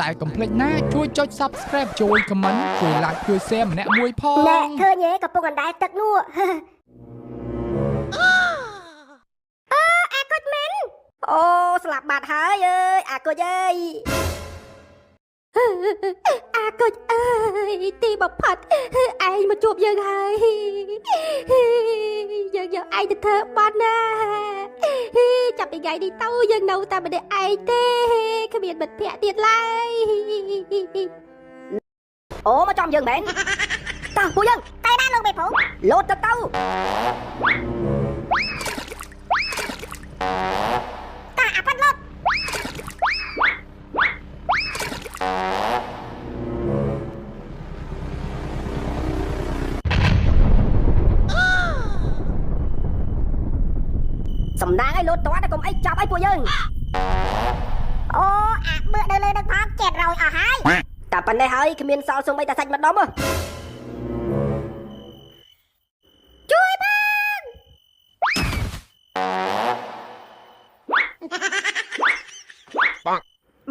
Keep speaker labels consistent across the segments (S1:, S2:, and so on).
S1: តែកុំភ្លេចណាជួយចុច Subscribe ជួយ Comment ជួយ Like ជួយ Share ម្នាក់មួយផង
S2: ណែឃើញទេកំពុងអណ្ដែតទឹកនោះអាគុជមែនអូស្លាប់បាត់ហើយអើយអាគុជអើយអាគុជអើយទីបំផុតឯងមកជួបយើងហើយយើងយកឯងទៅធ្វើបាត់ណាចាប់ពីថ្ងៃនេះទៅយើងនៅតែម្នាក់ឯងទេគ្មានមិត្តភក្តិទៀតឡើយអូមកចំយើងមែនតោះពួកយើងតែណាលោកមេភូលោតទៅតាអាប៉ាត់លោតសំដាងឲ្យលោតតើកុំអីចាប់ឲ្យពួកយើងអូអាមើលនៅលើនឹងផងចេះរយអស់ហើយតែប៉ុណ្ណេះហើយគ្មានសល់សូម្បីតែសាច់ម្ដុំជួយ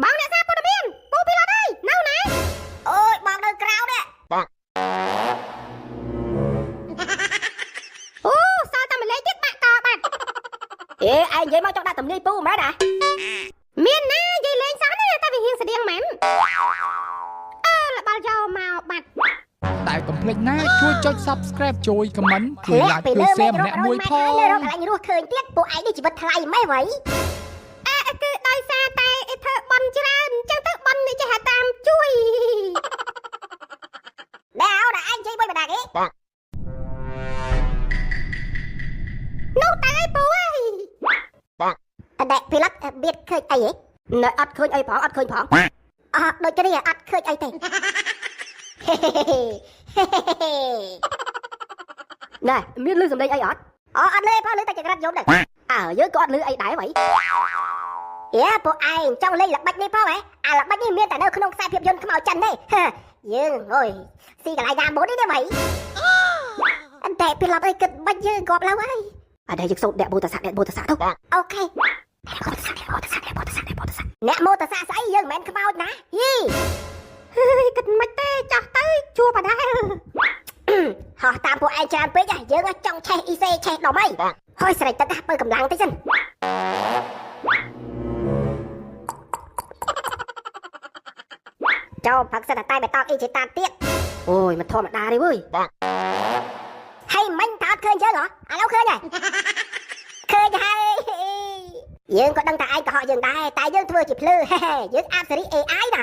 S2: បងអ្នកសារព័ត៌មានពូពីឡុតហើយនៅណាអូយបងនៅក្រៅនេះបងអូសល់តែម្លេចទៀតបាក់កបាត់អេឯងនិយាយមកចង់ដាក់ទំនាយពូមែនទេមានណានិយាយលេងសោះណាតែវាហៀងស្តៀងមែនលបាល់យកមកបាត់
S1: តែកុំភ្លេចណាជួយចុច Subscribe ជួយ Comment ជួយ Like ជួយ Share ម្នាក់មួយផង
S2: នៅរកកន្លែងរស់ឃើញទៀតពួកឯងនេះជីវិតថ្លៃម៉េចវ៉ៃគឺដោយសារតែធ្វើបន់ច្រើនអញ្ចឹងទៅបន់នេះចេះតាមជួយដែរអើឯងជ័យបុយបណ្ដាគេបងនោះតែឯងពូអើយបងអត់ពីឡុតបៀតឃើញអីហ៎នៅអត់ឃើញអីផងអត់ឃើញផងអត់ដូចគ្នាអត់ឃើញអីទេណែមានលឺសំឡេងអីអត់អត់លឺផងលឺតែចង្រិតយំដែរយើងក៏អត់លឺអីដែរហីពួកឯងចង់លេងល្បិចនេះផងហ៎អាល្បិចនេះមានតែនៅក្នុងខ្សែភាពយន្តខ្មៅចិនទេយើងអើយស៊ីកន្លែងណាមុននេះទេហីអន្តេពីឡប់អីគិតបាច់យើងគប់ឡើងហើយអត់ដែរយើងសូត្រអ្នកបូតសាអ្នកបូតសាទៅអូខេអ្នកបូតសាអ្នកបូតសាស្អីយើងមិនមែនខ្មោចណាយីគិតមិនទេចាស់ទៅជួបដែរហោះតាមពួកឯងច្រើនពេកយើងចង់ឆេះអ៊ីសេឆេះដល់អីហើយស្រេចទឹកបើកម្លាំងតិចសិនចូលផឹកសិនតែបេតងអ៊ីជាតាមទៀតអូយមិនធម្មតាទេវើយបងហើយមិញតើអត់ឃើញយើងហ៎ឥឡូវឃើញហើយឃើញហើយយើងក៏ដឹងតែឯងកុហកយើងដែរតែយើងធ្វើជាភ្លឺយើងអាប់សេរី AI ណា